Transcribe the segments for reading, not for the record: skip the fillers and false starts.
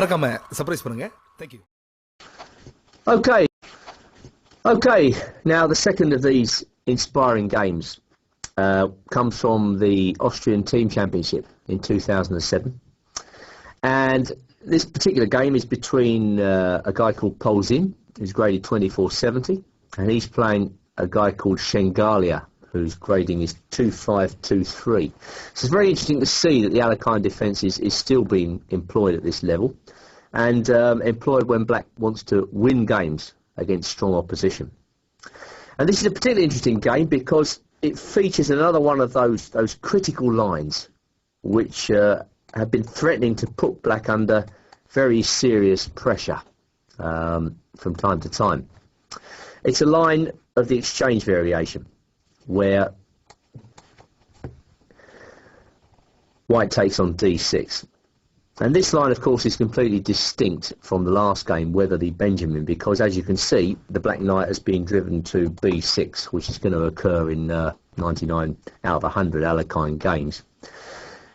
மறக்காம சர்ப்ரைஸ் பண்ணுங்க. Thank you. Okay. Now the second of these inspiring games comes from the Austrian Team Championship in 2007, and this particular game is between a guy called Polzin, who's graded 2470, and he's playing a guy called Shengalia, whose grading is 2523. So it's very interesting to see that the Alekhine defence is still being employed at this level, and employed when black wants to win games against strong opposition. And this is a particularly interesting game because it features another one of those critical lines which have been threatening to put black under very serious pressure from time to time. It's a line of the exchange variation where white takes on d6. And this line, of course, is completely distinct from the last game, Weatherly Benjamin, because, as you can see, the black knight has been driven to b6, which is going to occur in 99 out of 100 Alekhine games.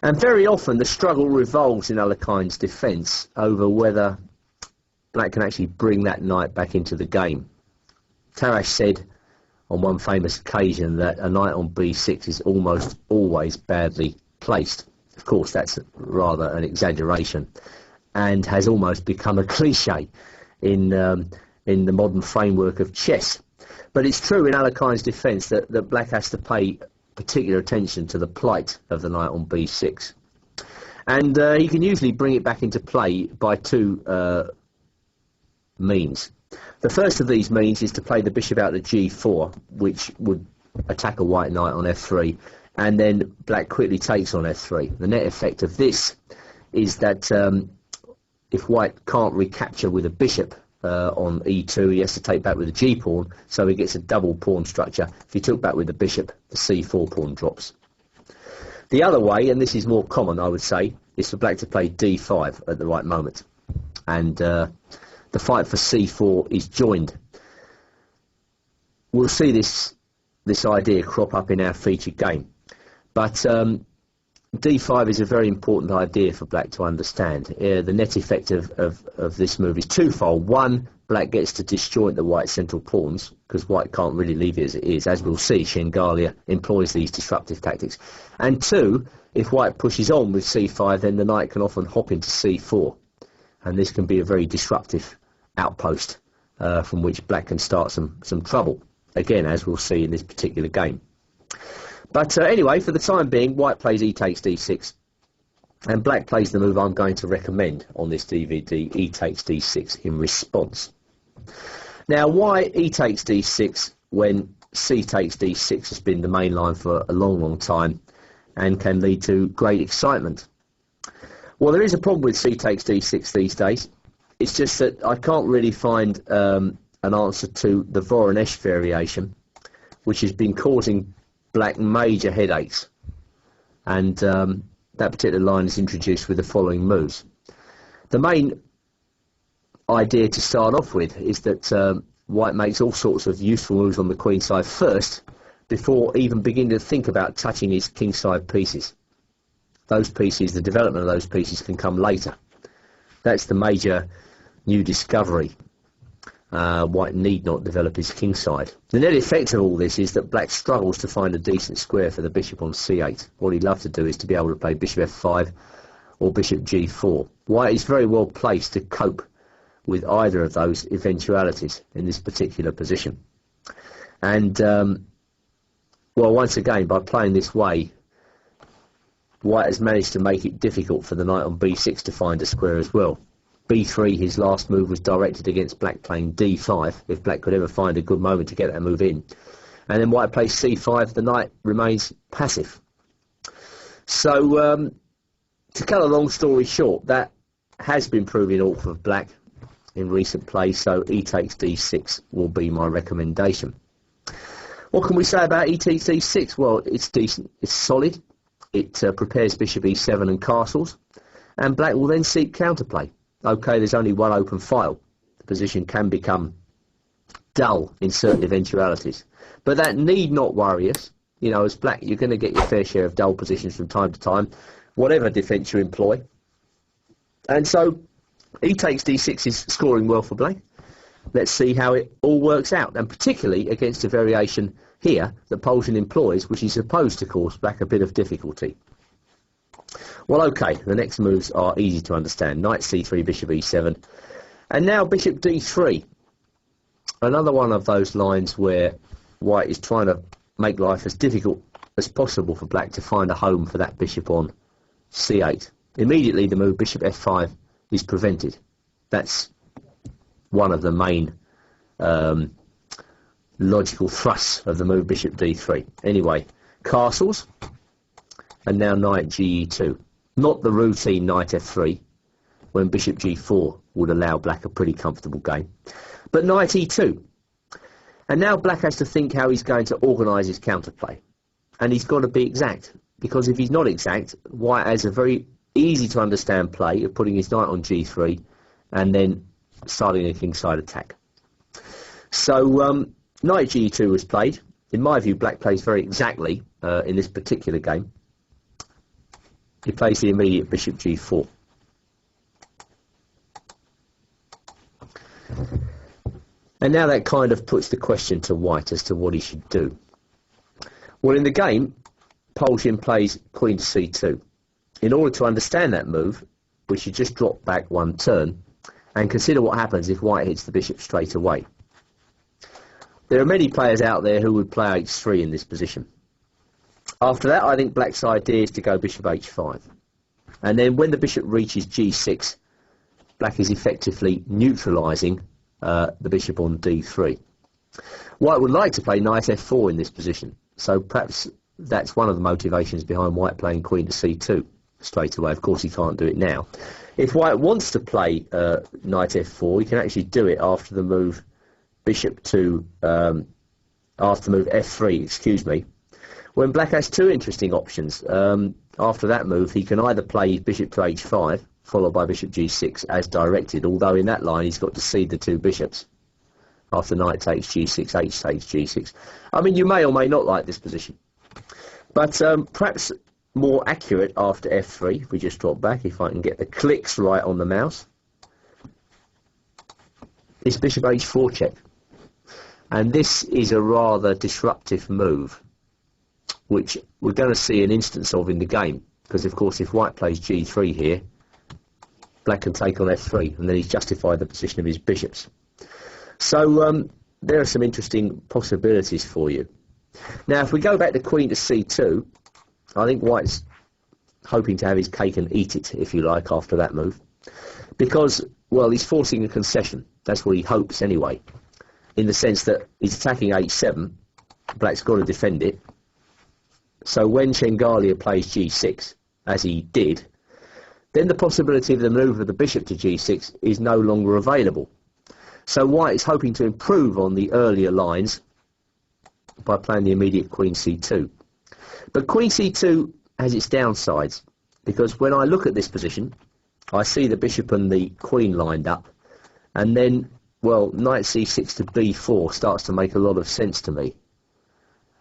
And very often the struggle revolves in Alekhine's defence over whether black can actually bring that knight back into the game. Tarrasch said on one famous occasion that a knight on b6 is almost always badly placed. Of course, that's rather an exaggeration and has almost become a cliche in the modern framework of chess. But it's true in Alekhine's defence that black has to pay particular attention to the plight of the knight on b6. And he can usually bring it back into play by two means. The first of these means is to play the bishop out to g4, which would attack a white knight on f3, and then black quickly takes on f3. The net effect of this is that if white can't recapture with a bishop on e2, he has to take back with a g-pawn, so he gets a double pawn structure. If he took back with the bishop, the c4 pawn drops. The other way, and this is more common, I would say, is for black to play d5 at the right moment. And the fight for c4 is joined. We'll see this idea crop up in our featured game. But d5 is a very important idea for black to understand. The net effect of this move is twofold. One, black gets to disjoint the white central pawns, because white can't really leave it as it is. As we'll see, Shengalia employs these disruptive tactics. And two, if white pushes on with c5, then the knight can often hop into c4. And this can be a very disruptive outpost from which black can start some trouble. Again, as we'll see in this particular game. But anyway, for the time being, white plays e takes d6, and black plays the move I'm going to recommend on this DVD, e takes d6, in response. Now, why e takes d6 when c takes d6 has been the main line for a long, long time and can lead to great excitement? Well, there is a problem with c takes d6 these days. It's just that I can't really find an answer to the Voronezh variation, which has been causing black major headaches, and that particular line is introduced with the following moves. The main idea to start off with is that white makes all sorts of useful moves on the queen side first before even beginning to think about touching his king side pieces. Those pieces, the development of those pieces, can come later. That's the major new discovery. White need not develop his king side. The net effect of all this is that black struggles to find a decent square for the bishop on c8. What he'd love to do is to be able to play bishop f5 or bishop g4. White is very well placed to cope with either of those eventualities in this particular position. And, well, once again, by playing this way, white has managed to make it difficult for the knight on b6 to find a square as well. b3, his last move, was directed against black playing d5, if black could ever find a good moment to get that move in. And then white plays c5, the knight remains passive. So, to cut a long story short, that has been proving awkward for black in recent play, so e takes d6 will be my recommendation. What can we say about e takes d6? Well, it's decent, it's solid, it prepares bishop e7 and castles, and black will then seek counterplay. Okay, there's only one open file. The position can become dull in certain eventualities. But that need not worry us. You know, as black, you're going to get your fair share of dull positions from time to time, whatever defence you employ. And so, E takes d6 is scoring well for black. Let's see how it all works out, and particularly against a variation here that Poljan employs, which is supposed to cause black a bit of difficulty. Well, okay, the next moves are easy to understand. Knight c3, bishop e7, and now bishop d3. Another one of those lines where white is trying to make life as difficult as possible for black to find a home for that bishop on c8. Immediately the move bishop f5 is prevented. That's one of the main logical thrusts of the move bishop d3. Anyway, castles, and now knight ge2. Not the routine knight f3, when bishop g4 would allow black a pretty comfortable game, but knight e2. And now black has to think how he's going to organise his counterplay. And he's got to be exact, because if he's not exact, white has a very easy to understand play of putting his knight on g3 and then starting a kingside attack. So knight g2 was played. In my view, black plays very exactly in this particular game. He plays the immediate bishop g4. And now that kind of puts the question to white as to what he should do. Well, in the game, Poljan plays queen to c2. In order to understand that move, we should just drop back one turn and consider what happens if white hits the bishop straight away. There are many players out there who would play h3 in this position. After that, I think black's idea is to go bishop h5. And then when the bishop reaches g6, black is effectively neutralising the bishop on d3. White would like to play knight f4 in this position, so perhaps that's one of the motivations behind white playing queen to c2 straight away. Of course he can't do it now. If white wants to play knight f4, he can actually do it after the move bishop to after the move f3, excuse me, when black has two interesting options. After that move he can either play bishop to h5 followed by bishop g6 as directed, although in that line he's got to cede the two bishops. After knight takes g6, h takes g6. I mean, you may or may not like this position, but perhaps more accurate after f3, if we just drop back, if I can get the clicks right on the mouse, is bishop h4 check. And this is a rather disruptive move, which we're going to see an instance of in the game, because of course if white plays g3 here, black can take on f3, and then he's justified the position of his bishops. So there are some interesting possibilities for you. Now if we go back to queen to c2, I think white's hoping to have his cake and eat it, if you like, after that move, because, well, he's forcing a concession. That's what he hopes anyway, in the sense that he's attacking h7, black's got to defend it. So when Chengalia plays g6, as he did, then the possibility of the move of the bishop to g6 is no longer available. So white is hoping to improve on the earlier lines by playing the immediate queen c2. But queen c2 has its downsides, because when I look at this position, I see the bishop and the queen lined up, and then, well, knight c6 to b4 starts to make a lot of sense to me.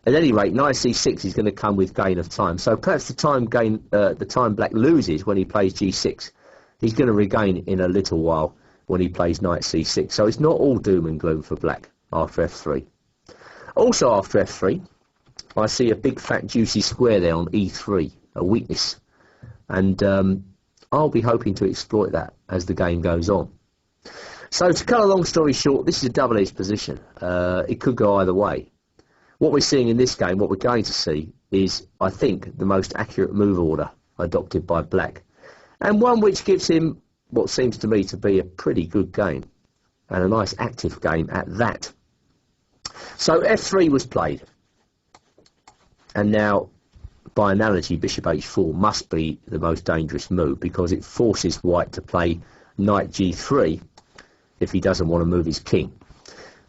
At any rate, knight c6 is going to come with gain of time, so perhaps the time black loses when he plays g6, he's going to regain in a little while when he plays knight c6. So it's not all doom and gloom for black after f3. Also after f3, I see a big fat juicy square there on e3, a weakness, and I'll be hoping to exploit that as the game goes on. So to cut a long story short, this is a double-edged position. It could go either way. What we're seeing in this game, what we're going to see, is, I think, the most accurate move order adopted by black, and one which gives him what seems to me to be a pretty good game, and a nice active game at that. So f3 was played, and now, by analogy, bishop h4 must be the most dangerous move, because it forces white to play knight g3 if he doesn't want to move his king.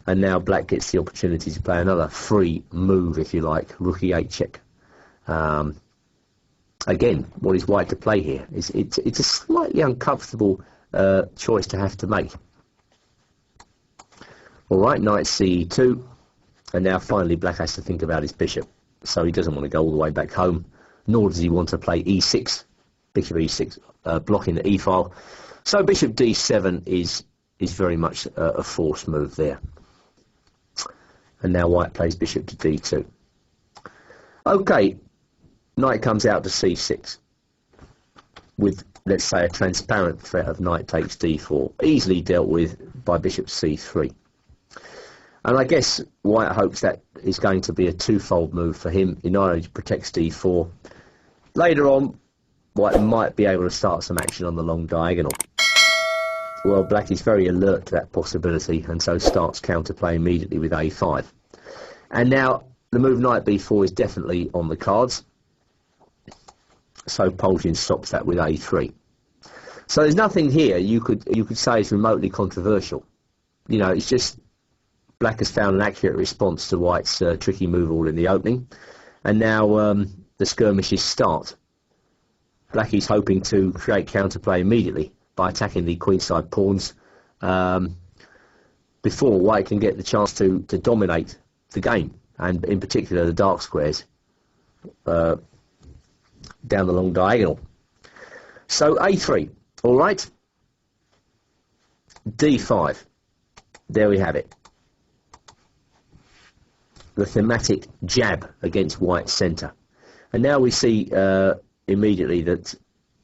And now black gets the opportunity to play another free move, if you like, rook e8 check. Again, what is white to play here? It's a slightly uncomfortable choice to have to make. All right, knight c2, and now finally black has to think about his bishop. So he doesn't want to go all the way back home, nor does he want to play e6, bishop e6, blocking the e-file. So bishop d7 is very much a forced move there. And now white plays bishop to d2. Okay, knight comes out to c6 with, let's say, a transparent threat of knight takes d4, easily dealt with by bishop c3. And I guess white hopes that is going to be a twofold move for him. He not only protects d4, later on white might be able to start some action on the long diagonal. Well, black is very alert to that possibility, and so starts counterplay immediately with a5. And now the move knight b4 is definitely on the cards, so Polzin stops that with a3. So there's nothing here you could say is remotely controversial. You know, it's just black has found an accurate response to white's tricky move all in the opening, and now the skirmishes start. Black is hoping to create counterplay immediately by attacking the queenside pawns before white can get the chance to dominate the game, and in particular the dark squares down the long diagonal. So a3, all right. d5, there we have it. The thematic jab against white's centre. And now we see immediately that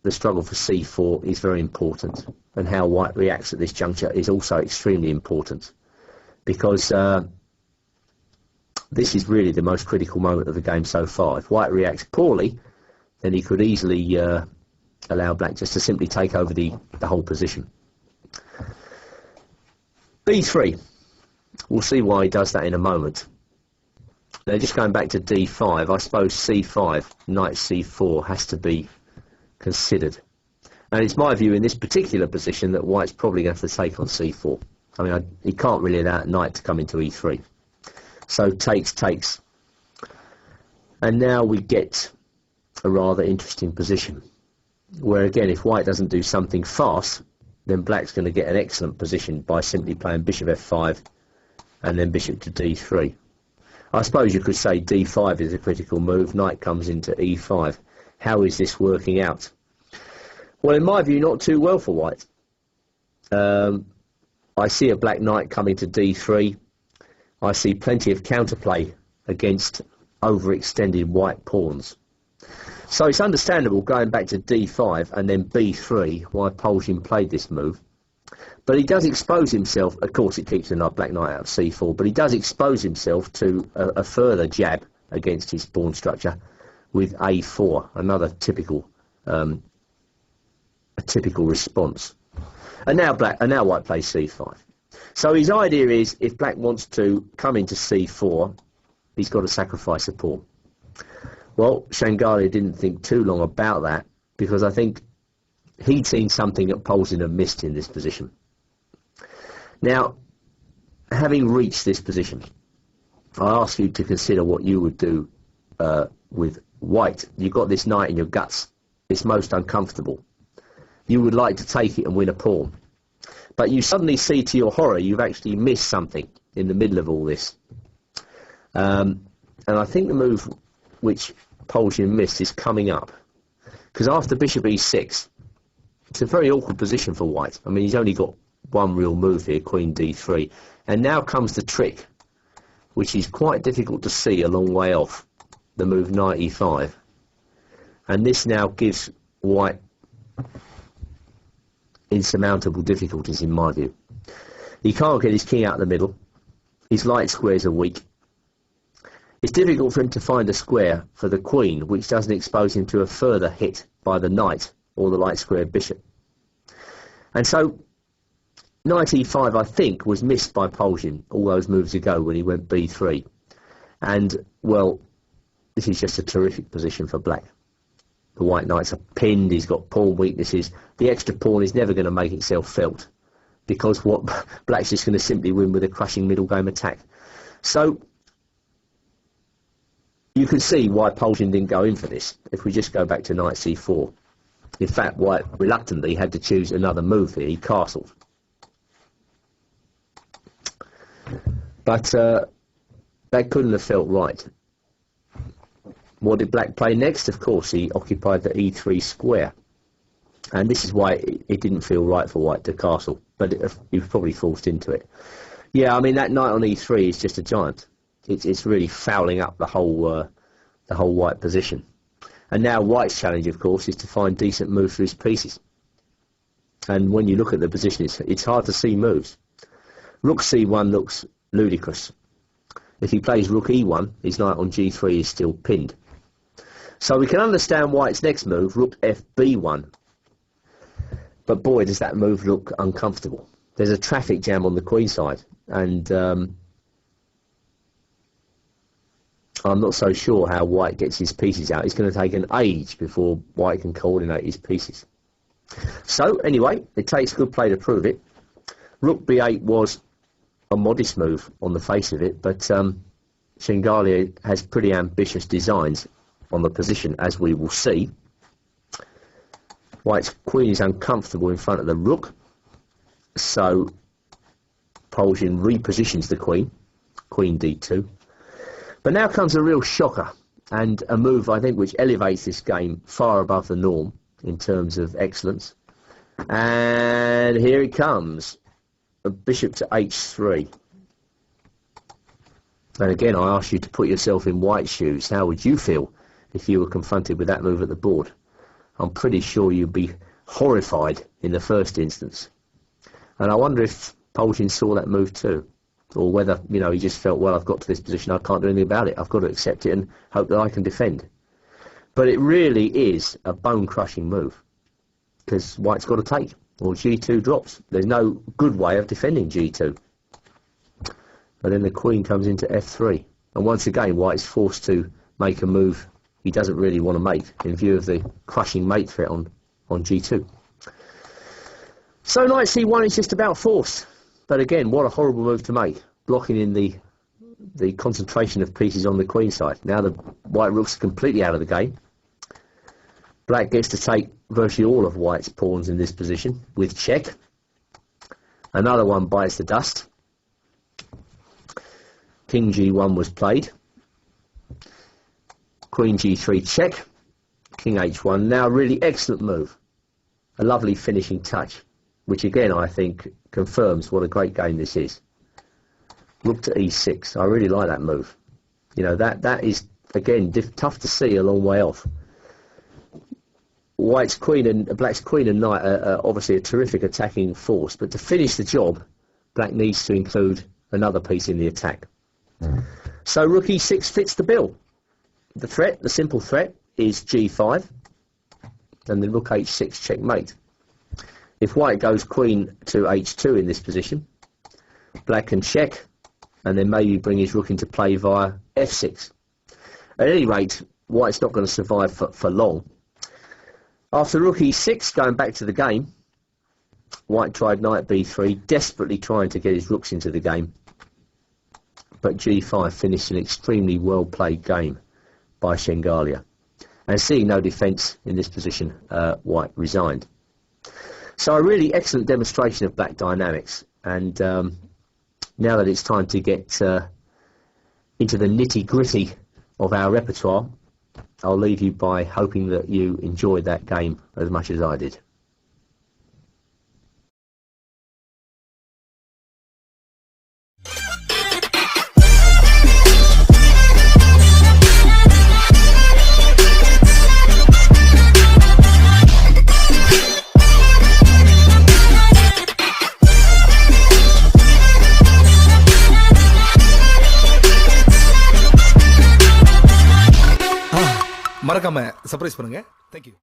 the struggle for c4 is very important, and how white reacts at this juncture is also extremely important, because this is really the most critical moment of the game so far. If white reacts poorly, then he could easily allow black just to simply take over the whole position. b3, we'll see why he does that in a moment. Now, just going back to d5, I suppose c5, knight c4 has to be considered. And it's my view in this particular position that white's probably going to have to take on c4. I mean, he can't really allow knight to come into e3. So takes. And now we get a rather interesting position, where again, if white doesn't do something fast, then black's going to get an excellent position by simply playing bishop f5 and then bishop to d3. I suppose you could say d5 is a critical move, knight comes into e5. How is this working out? Well, in my view, not too well for white. I see a black knight coming to d3. I see plenty of counterplay against overextended white pawns. So it's understandable going back to d5 and then b3 why Polzin played this move. But he does expose himself, of course it keeps the black knight out of c4, but he does expose himself to a further jab against his pawn structure with a4, another typical response. And now white plays c5. So his idea is, if black wants to come into c4, he's got to sacrifice a pawn. Well, Shangali didn't think too long about that, because I think he'd seen something that Polzin had missed in this position. Now, having reached this position, I ask you to consider what you would do with white. You've got this knight in your guts. It's most uncomfortable. You would like to take it and win a pawn. But you suddenly see, to your horror, you've actually missed something in the middle of all this. And I think the move which Polzin missed is coming up. Because after bishop e6, it's a very awkward position for white. I mean, he's only got one real move here, queen d3. And now comes the trick, which is quite difficult to see a long way off, the move knight e5. And this now gives white insurmountable difficulties, in my view. He can't get his king out of the middle. His light squares are weak. It's difficult for him to find a square for the queen, which doesn't expose him to a further hit by the knight or the light square bishop. And so knight e5, I think, was missed by Polzin all those moves ago when he went b3. And, well, this is just a terrific position for black. The white knights are pinned, he's got pawn weaknesses. The extra pawn is never going to make itself felt, because what black's just going to simply win with a crushing middle game attack. So you can see why Polzin didn't go in for this. If we just go back to knight c4, in fact, white reluctantly had to choose another move here. He castled. But that couldn't have felt right. What did black play next? Of course, he occupied the e3 square. And this is why it didn't feel right for white to castle, but he was probably forced into it. Yeah, I mean, that knight on e3 is just a giant. It's really fouling up the whole white position. And now white's challenge, of course, is to find decent moves for his pieces. And when you look at the position, it's hard to see moves. Rook c1 looks ludicrous. If he plays rook e1, his knight on g3 is still pinned. So we can understand white's next move, rook fb1. But boy, does that move look uncomfortable. There's a traffic jam on the queen side, and I'm not so sure how white gets his pieces out. It's going to take an age before white can coordinate his pieces. So anyway, it takes good play to prove it. Rook b8 was a modest move on the face of it, but Shengalia has pretty ambitious designs on the position, as we will see. White's queen is uncomfortable in front of the rook, so Polzin repositions the queen, queen d2. But now comes a real shocker, and a move, I think, which elevates this game far above the norm in terms of excellence. And here it comes, a bishop to h3. And again, I ask you to put yourself in white's shoes. How would you feel if you were confronted with that move at the board? I'm pretty sure you'd be horrified in the first instance. And I wonder if Polzin saw that move too. Or whether, you know, he just felt, well, I've got to this position, I can't do anything about it. I've got to accept it and hope that I can defend. But it really is a bone-crushing move, because white's got to take, or g2 drops. There's no good way of defending g2. But then the queen comes into f3. And once again, white's forced to make a move he doesn't really want to make in view of the crushing mate threat on g2. So knight c1 is just about force. But again, what a horrible move to make, blocking in the concentration of pieces on the queen side. Now the white rook's completely out of the game. Black gets to take virtually all of white's pawns in this position with check. Another one bites the dust. King g1 was played. Queen g3 check. King h1. Now a really excellent move. A lovely finishing touch, which again I think confirms what a great game this is. Rook to e6. I really like that move. You know, that is, again, tough to see a long way off. Black's queen and knight are obviously a terrific attacking force, but to finish the job, black needs to include another piece in the attack. So rook e6 fits the bill. The simple threat, is g5, and then rook h6 checkmate. If white goes queen to h2 in this position, black can check, and then maybe bring his rook into play via f6. At any rate, white's not going to survive for long. After rook e6, going back to the game, white tried knight b3, desperately trying to get his rooks into the game. But g5 finished an extremely well-played game by Shengalia. And seeing no defence in this position, white resigned. So a really excellent demonstration of black dynamics. And now that it's time to get into the nitty-gritty of our repertoire, I'll leave you by hoping that you enjoyed that game as much as I did. மறக்காம surprise பண்ணுங்க. Thank you.